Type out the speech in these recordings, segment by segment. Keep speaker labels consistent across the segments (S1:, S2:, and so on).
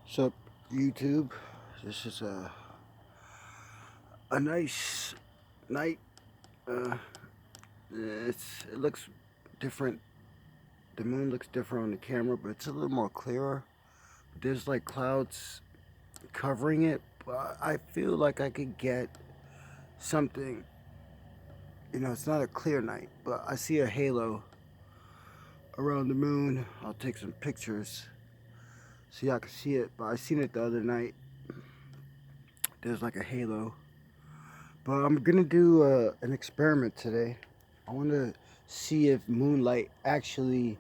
S1: What's up, YouTube? This is a nice night. Uh, it looks different. The moon looks different on the camera, but it's a little more clearer. There's like clouds covering it, but I feel like I could get something. It's not a clear night, but I see a halo around the moon. I'll take some pictures so y'all can see it. But I seen it the other night. There's like a halo. But I'm gonna do an experiment today. I want to see if moonlight actually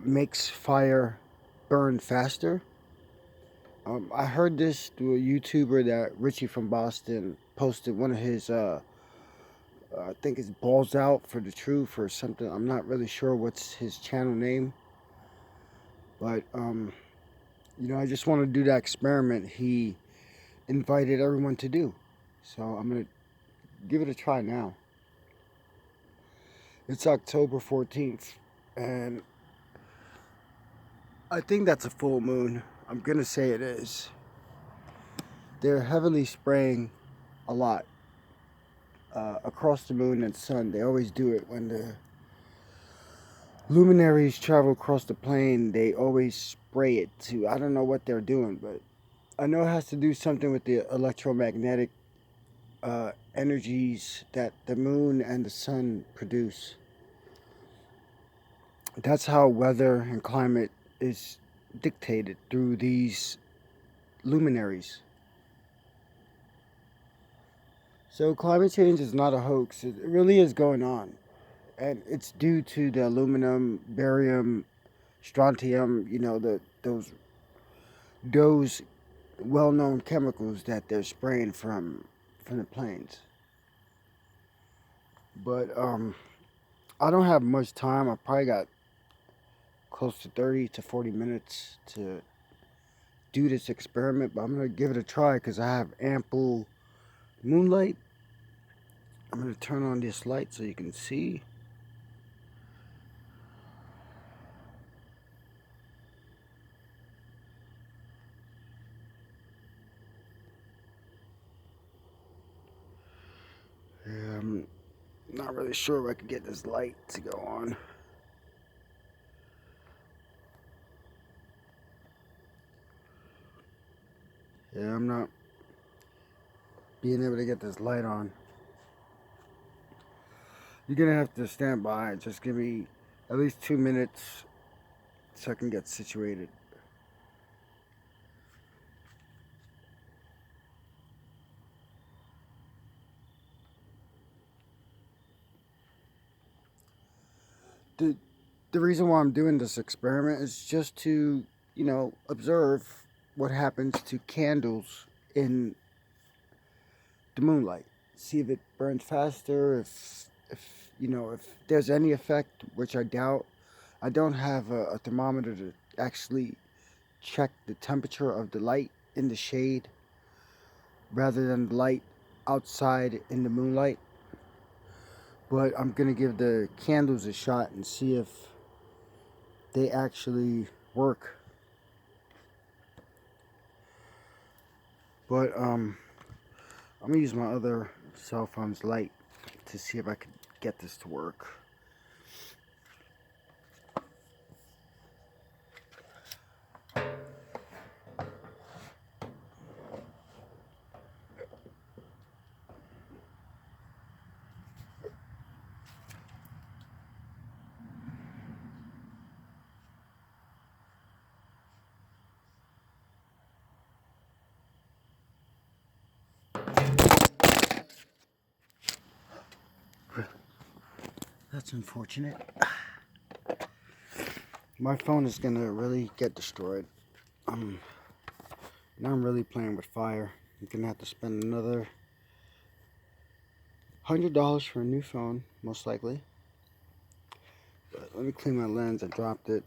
S1: makes fire burn faster. I heard this through a YouTuber that Richie from Boston posted one of his, I think it's Balls Out for the Truth or something. I'm not really sure what's his channel name. But, I just want to do that experiment he invited everyone to do. So I'm going to give it a try now. It's October 14th, and I think that's a full moon. I'm gonna say it is. They're heavily spraying a lot across the moon and sun. They always do it when the luminaries travel across the plane. They always spray it too. I don't know what they're doing, but I know it has to do something with the electromagnetic energies that the moon and the sun produce. That's how weather and climate is dictated through these luminaries. So climate change is not a hoax. It really is going on. And it's due to the aluminum, barium, strontium, those well-known chemicals that they're spraying from the planes. But I don't have much time. I probably got close to 30 to 40 minutes to do this experiment, but I'm going to give it a try because I have ample moonlight. I'm going to turn on this light so you can see. I'm not really sure if I could get this light to go on. Yeah, I'm not being able to get this light on. You're gonna have to stand by. Just give me at least 2 minutes so I can get situated. The, the reason why I'm doing this experiment is just to, observe what happens to candles in the moonlight. See if it burns faster, if there's any effect, which I doubt. I don't have a thermometer to actually check the temperature of the light in the shade rather than the light outside in the moonlight. But I'm going to give the candles a shot and see if they actually work. But I'm going to use my other cell phone's light to see if I can get this to work. That's unfortunate. My phone is going to really get destroyed. Now I'm really playing with fire. I'm going to have to spend another $100 for a new phone, most likely. But let me clean my lens. I dropped it.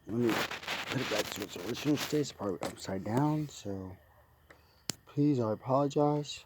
S1: Let me put it back to its original state. It's probably upside down, so please, I apologize.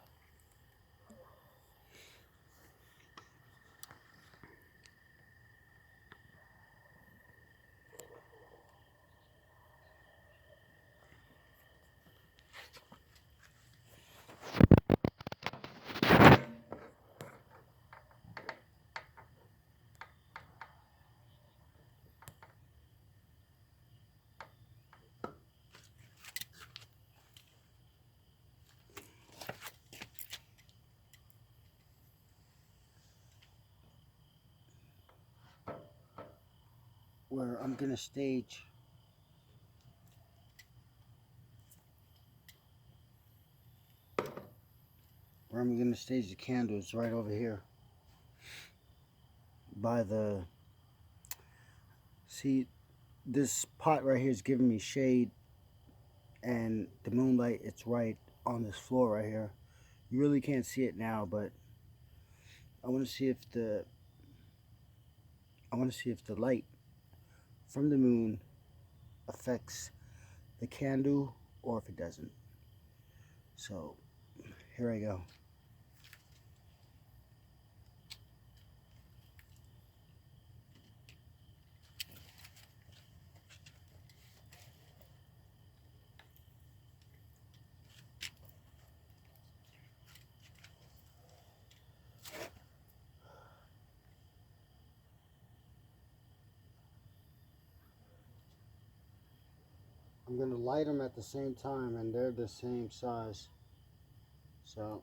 S1: where I'm gonna stage the candles right over here by the, see, this pot right here is giving me shade, and the moonlight, it's right on this floor right here. You really can't see it now, but I want to see if the light from the moon affects the candle or if it doesn't. So here I go. I'm going to light them at the same time, and they're the same size. So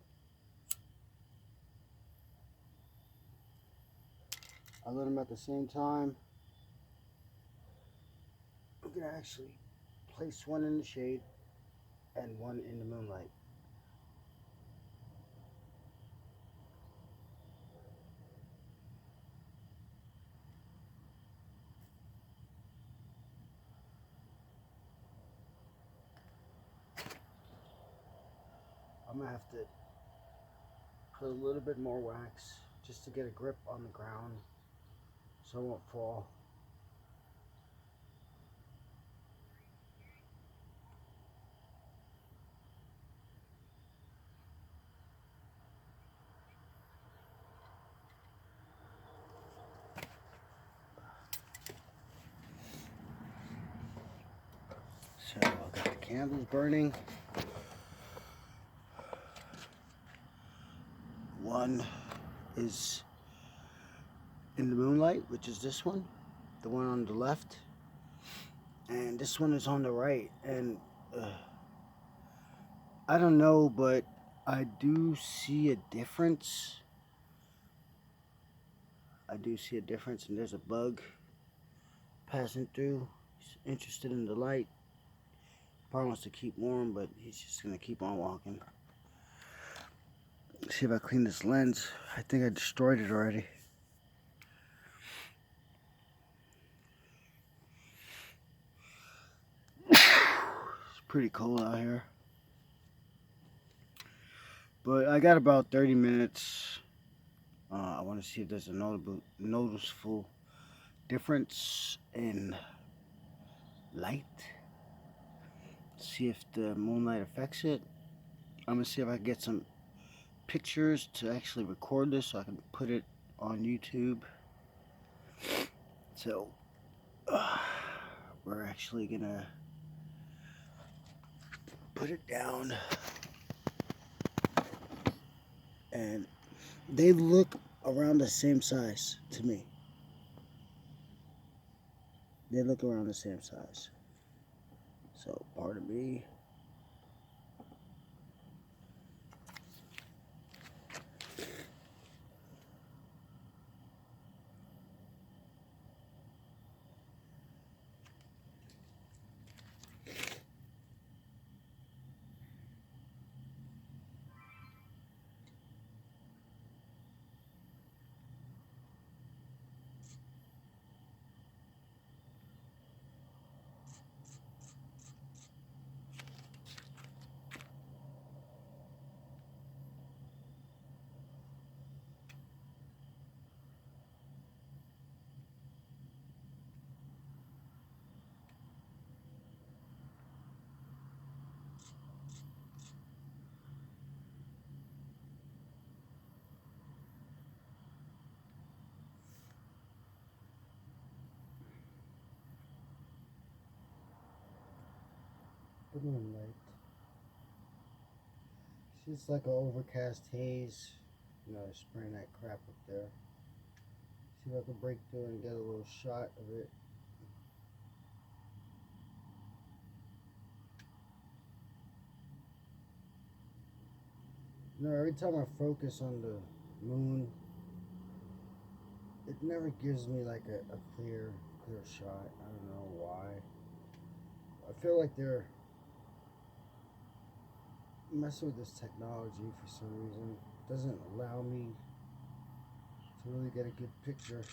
S1: I lit them at the same time. I'm going to actually place one in the shade and one in the moonlight. I'm going to have to put a little bit more wax just to get a grip on the ground so it won't fall. So I got the candles burning. One is in the moonlight, which is this one, the one on the left, and this one is on the right. And I don't know, but I do see a difference. And there's a bug passing through. He's interested in the light. Probably wants to keep warm, but he's just gonna keep on walking. Let's see if I clean this lens. I think I destroyed it already. It's pretty cold out here. But I got about 30 minutes. I want to see if there's a noticeable difference in light. See if the moonlight affects it. I'm going to see if I can get some pictures to actually record this so I can put it on YouTube. So we're actually going to put it down. And they look around the same size to me. They look around the same size. So, pardon me. The moonlight. It's just like an overcast haze. You know, spraying that crap up there. See if I can break through and get a little shot of it. You know, every time I focus on the moon, it never gives me like a clear clear shot. I don't know why. I feel like they're messing with this technology for some reason. It doesn't allow me to really get a good picture.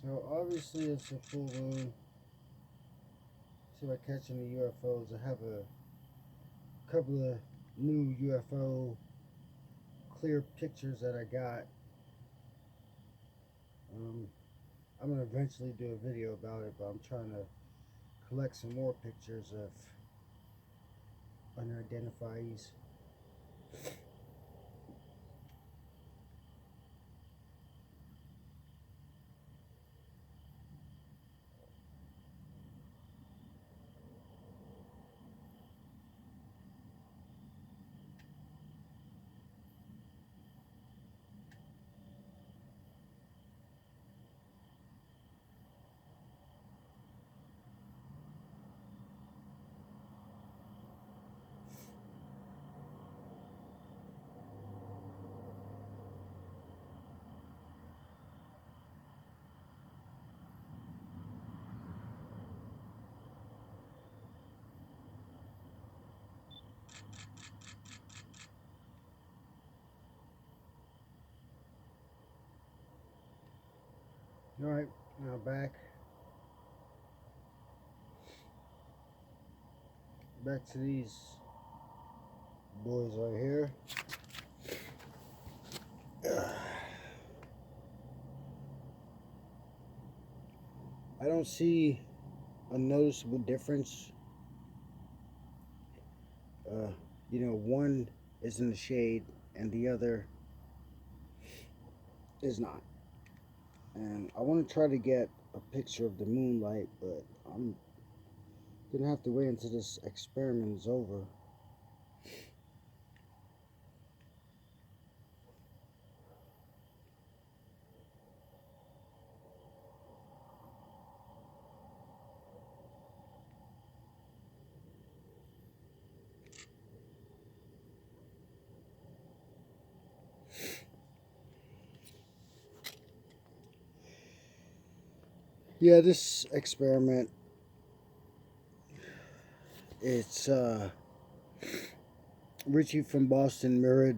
S1: So obviously it's a full moon. See if I catch any UFOs. I have a couple of new UFO clear pictures that I got. I'm gonna eventually do a video about it, but I'm trying to collect some more pictures of unidentifieds. All right, now back to these boys right here. I don't see a noticeable difference. You know, one is in the shade and the other is not. And I want to try to get a picture of the moonlight, but I'm gonna have to wait until this experiment is over. Yeah, this experiment, it's Richie from Boston mirrored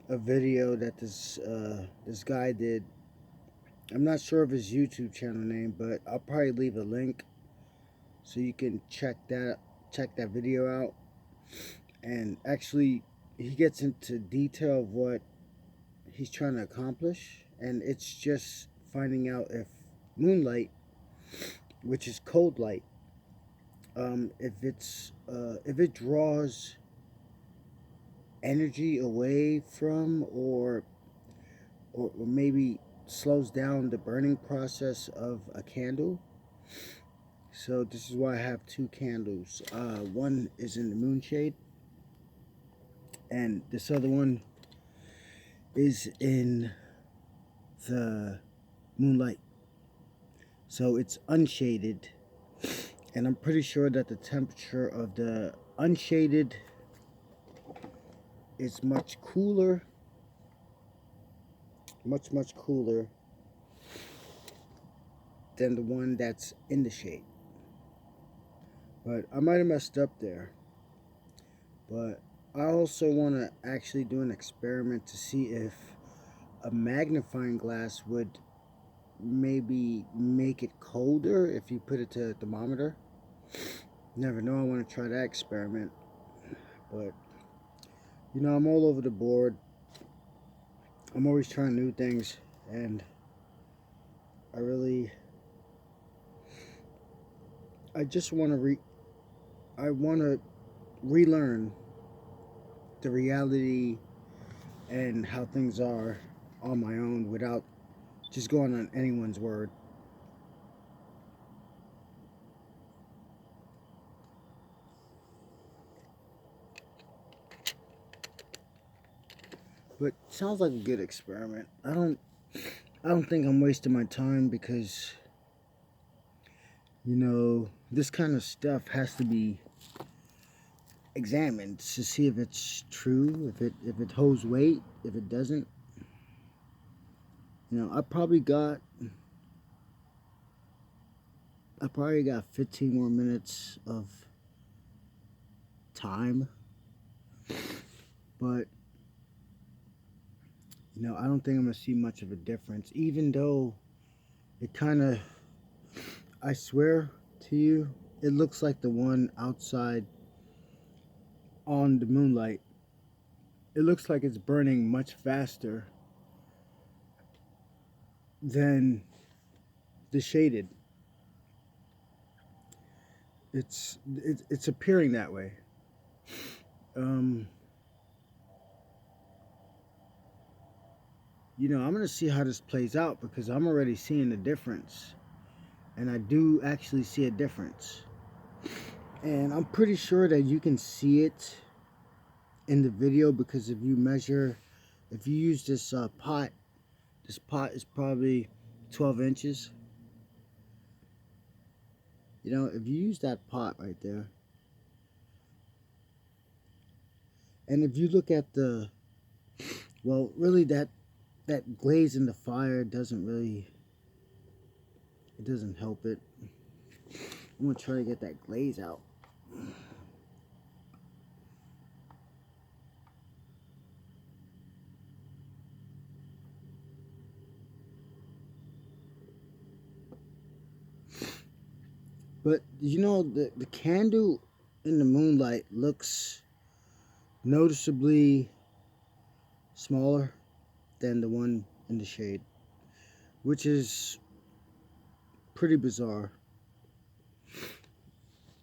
S1: a video that this guy did. I'm not sure of his YouTube channel name, but I'll probably leave a link so you can check that video out. And actually, he gets into detail of what he's trying to accomplish, and it's just finding out if moonlight, which is cold light, if it draws energy away from, or maybe slows down the burning process of a candle. So this is why I have two candles. One is in the moonshade, and this other one is in the moonlight. So it's unshaded, and I'm pretty sure that the temperature of the unshaded is much cooler, much cooler than the one that's in the shade. But I might have messed up there. But I also want to actually do an experiment to see if a magnifying glass would maybe make it colder if you put it to a thermometer. Never know, I want to try that experiment. But, you know, I'm all over the board. I'm always trying new things, and I just want to relearn the reality and how things are on my own without just going on anyone's word. But sounds like a good experiment. I don't think I'm wasting my time because this kind of stuff has to be examined to see if it's true, if it holds weight, if it doesn't. I probably got 15 more minutes of time, but I don't think I'm gonna see much of a difference, even though it kind of, I swear to you, it looks like the one outside on the Moonlight. It looks like it's burning much faster than the shaded. It's appearing that way. Um, I'm gonna see how this plays out because I'm already seeing the difference, and I do actually see a difference. And I'm pretty sure that you can see it in the video because if you use this pot, this pot is probably 12 inches. If you use that pot right there, and if you look at really that glaze in the fire it doesn't help it. I'm gonna try to get that glaze out. But the candle in the Moonlight looks noticeably smaller than the one in the shade, which is pretty bizarre.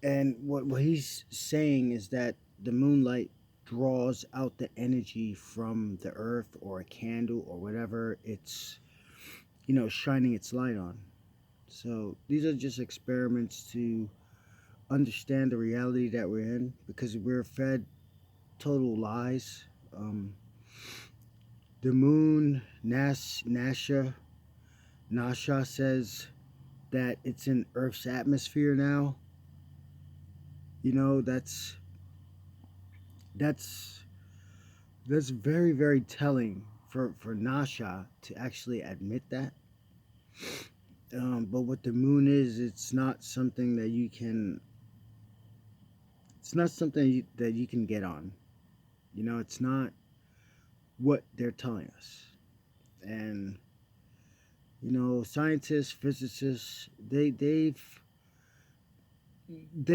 S1: And what he's saying is that the Moonlight draws out the energy from the earth or a candle or whatever it's shining its light on. So these are just experiments to understand the reality that we're in, because we're fed total lies. The moon, NASA says that it's in Earth's atmosphere now. That's that's that's very, very telling for NASA to actually admit that. But what the moon is, it's not something that you can get on. It's not what they're telling us. And scientists, physicists, they've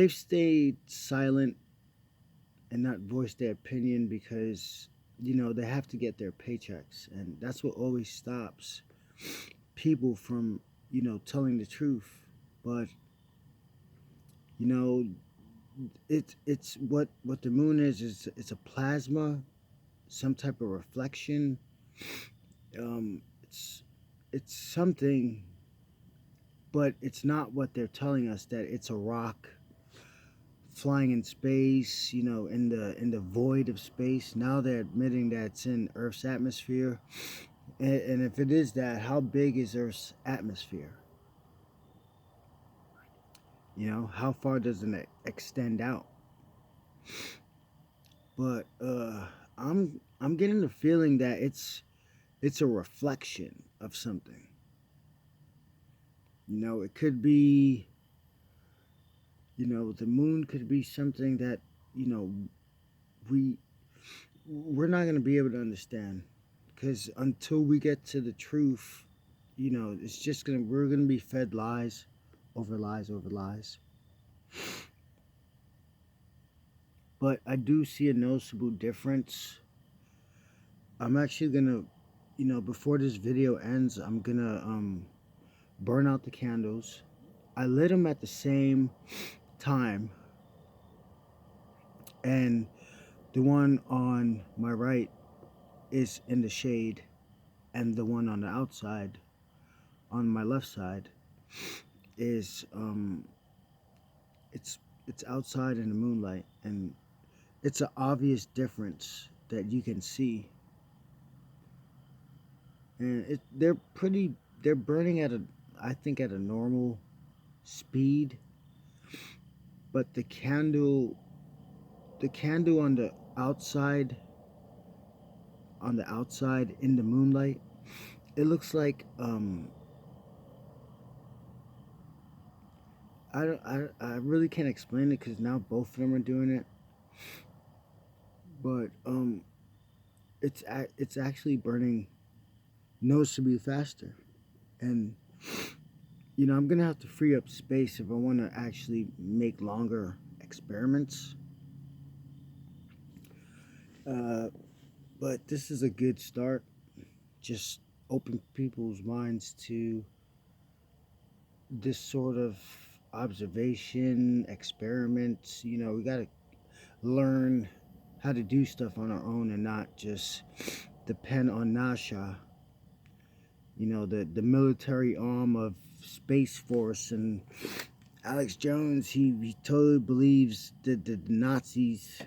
S1: stayed silent and not voiced their opinion because they have to get their paychecks, and that's what always stops people from telling the truth. But you know it's what the moon is it's a plasma, some type of reflection. It's something, but it's not what they're telling us, that it's a rock flying in space, in the void of space. Now they're admitting that it's in Earth's atmosphere. And if it is that, how big is Earth's atmosphere? How far does it extend out? But I'm getting the feeling that it's a reflection of something. It could be, the moon could be something that, we we're not going to be able to understand, because until we get to the truth, it's just we're gonna be fed lies over lies over lies. But I do see a noticeable difference. I'm actually gonna, before this video ends, I'm gonna burn out the candles. I lit them at the same time, and the one on my right is in the shade, and the one on the outside on my left side is it's outside in the moonlight, and it's an obvious difference that you can see. and they're burning at a, I think, at a normal speed, but the candle outside on the outside in the moonlight, it looks like I really can't explain it because now both of them are doing it, but it's actually burning noticeably faster. And I'm gonna have to free up space if I want to actually make longer experiments. uh, but this is a good start. Just open people's minds to this sort of observation experiments. We got to learn how to do stuff on our own and not just depend on NASA, the military arm of Space Force. And Alex Jones, he totally believes that the Nazis,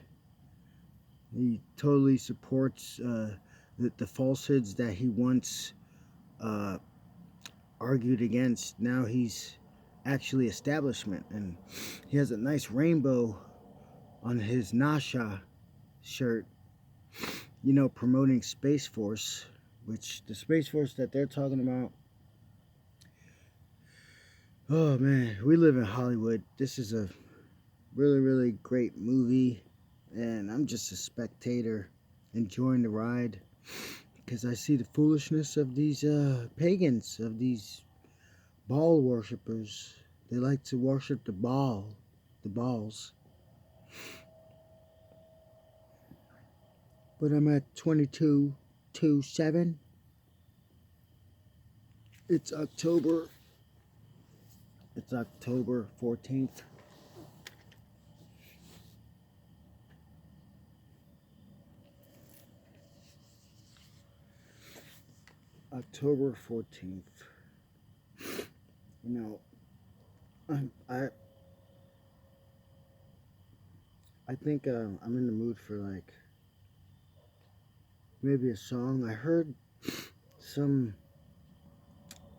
S1: he totally supports the falsehoods that he once uh, argued against. Now he's actually establishment, and he has a nice rainbow on his NASA shirt, promoting Space Force, which the Space Force that they're talking about. Oh man, we live in Hollywood. This is a really, really great movie, and I'm just a spectator enjoying the ride because I see the foolishness of these pagans, of these ball worshippers. They like to worship the balls. But I'm at 22:07. It's October. It's October 14th. October 14th. You know, I I think I'm in the mood for like maybe a song. I heard some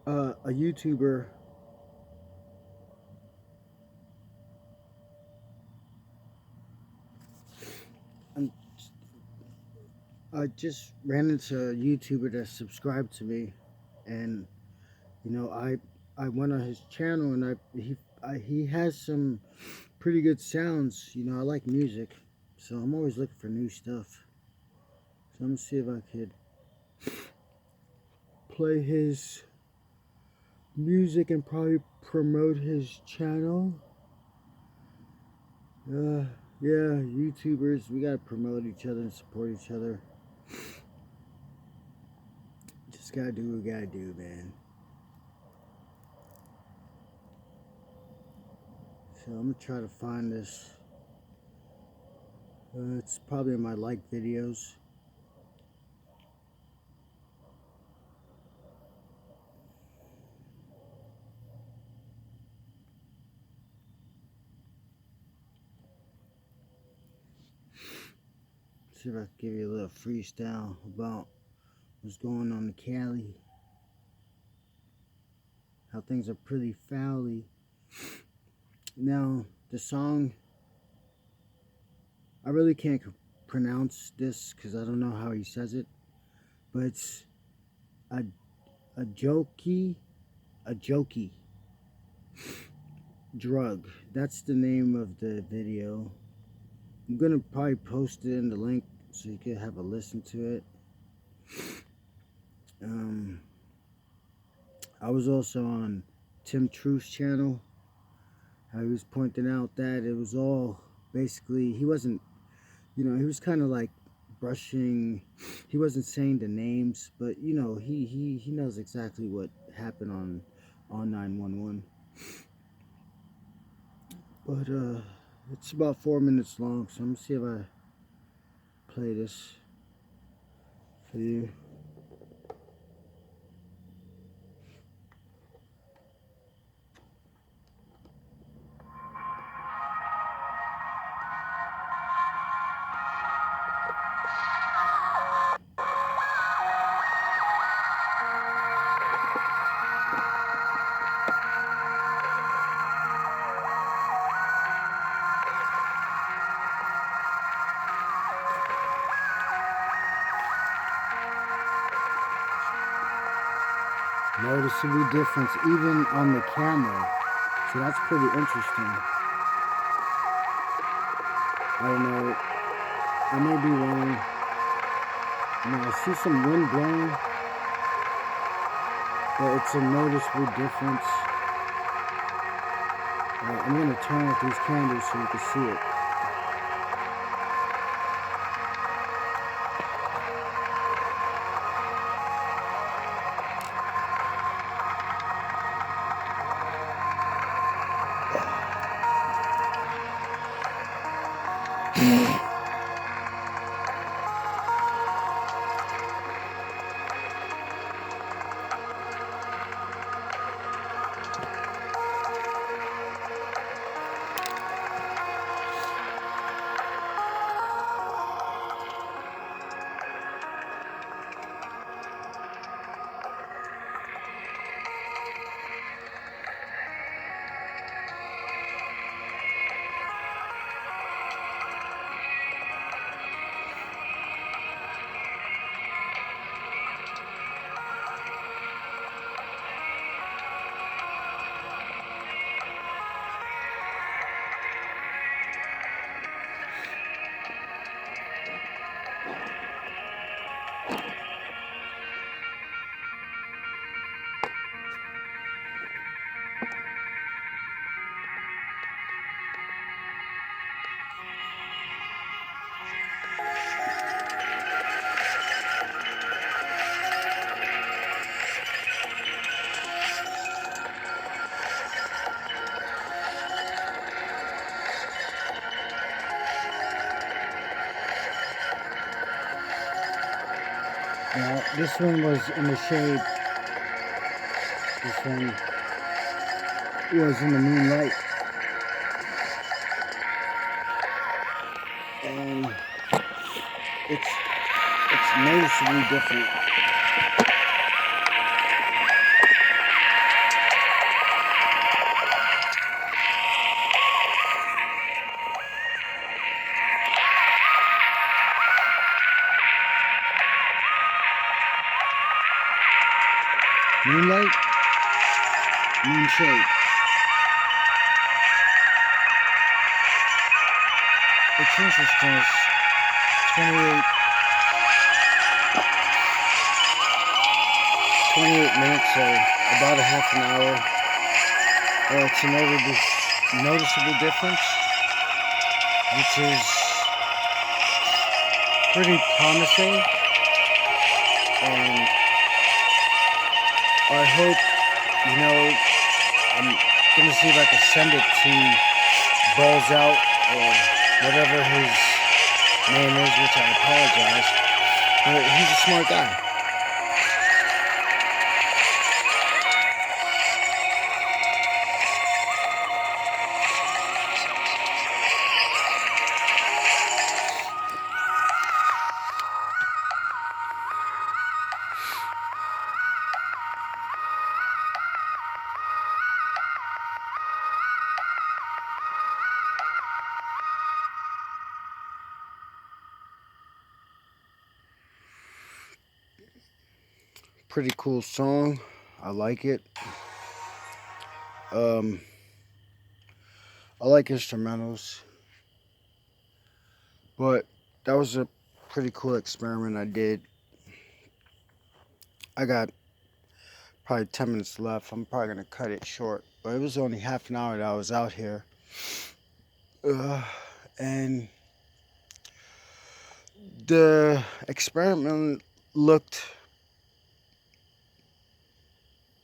S1: a YouTuber. I'm, I just ran into a YouTuber that subscribed to me, and I went on his channel, and he has some pretty good sounds. I like music, so I'm always looking for new stuff. So I'm gonna see if I could play his music and probably promote his channel. Yeah, YouTubers, we gotta promote each other and support each other. Just gotta do what we gotta do, man. So I'm gonna try to find this. It's probably in my like videos. See if I can give you a little freestyle about what's going on in Cali. How things are pretty foully. Now, the song, I really can't pronounce this because I don't know how he says it, but it's a a jokey, a jokey drug. That's the name of the video. I'm gonna probably post it in the link so you can have a listen to it. I was also on Tim Truth's channel. How he was pointing out that it was all basically, he wasn't, he was kind of like brushing. He wasn't saying the names, but he knows exactly what happened on 911. But it's about 4 minutes long, so I'm gonna see if I play this for you. Noticeable difference even on the camera. So that's pretty interesting. I don't know. I may be wrong. I see some wind blowing, but it's a noticeable difference. I'm going to turn off these candles so you can see it. Now, this one was in the shade. This one was in the moonlight. And it's noticeably different. Moonlight, moonshade. It's interesting. It's 28 minutes, so about a half an hour. It's a noticeable difference, which is pretty promising. And I hope, I'm going to see if I can send it to Balls Out or whatever his name is, which I apologize. But he's a smart guy. Pretty cool song. I like it. I like instrumentals, but that was a pretty cool experiment I did. I got probably 10 minutes left. I'm probably gonna cut it short, but it was only half an hour that I was out here. And the experiment looked,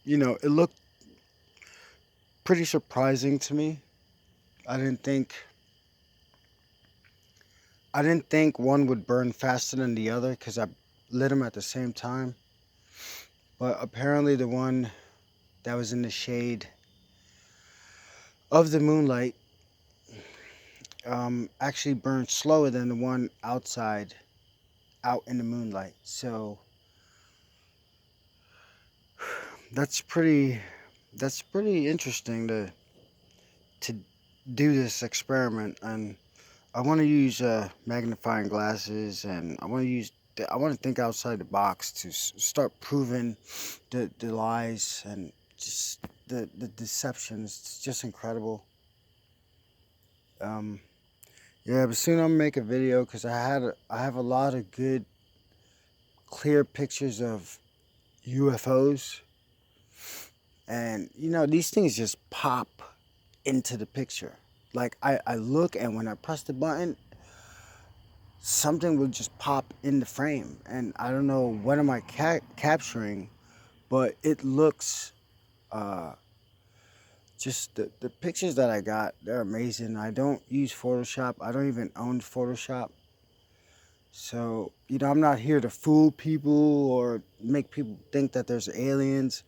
S1: it looked pretty surprising to me. I didn't think one would burn faster than the other because I lit them at the same time. But apparently the one that was in the shade of the moonlight actually burned slower than the one out in the moonlight. So that's pretty interesting to do this experiment. And I want to use magnifying glasses, and I want to use I want to think outside the box to start proving the lies and just the deceptions. It's just incredible. Um, yeah, but soon I'm gonna make a video because I have a lot of good, clear pictures of UFOs, and you know these things just pop into the picture. Like I look, and when I press the button, something will just pop in the frame, and I don't know what am I capturing, but it looks just the pictures that I got, they're amazing. I don't use Photoshop. I don't even own Photoshop. So, you know, I'm not here to fool people or make people think that there's aliens,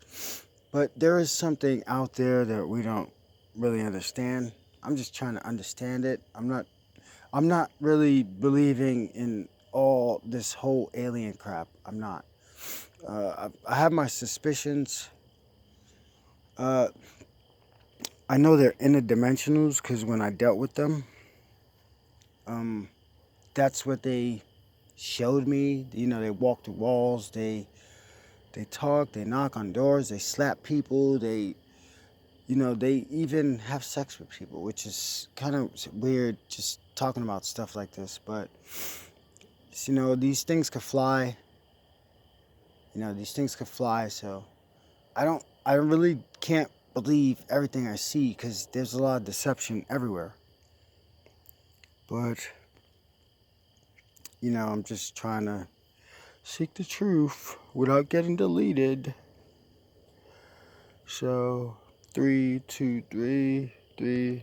S1: but there is something out there that we don't really understand. I'm just trying to understand it. I'm not really believing in all this whole alien crap. I'm not. I have my suspicions. Uh, I know they're interdimensionals because when I dealt with them, um, that's what they showed me. You know, they walk through walls, they talk, they knock on doors, they slap people, they, you know, they even have sex with people, which is kind of weird just talking about stuff like this. But you know, these things could fly. You know, these things could fly. So I really can't believe everything I see because there's a lot of deception everywhere. But you know, I'm just trying to seek the truth without getting deleted. So, 3, 2, 3, 3.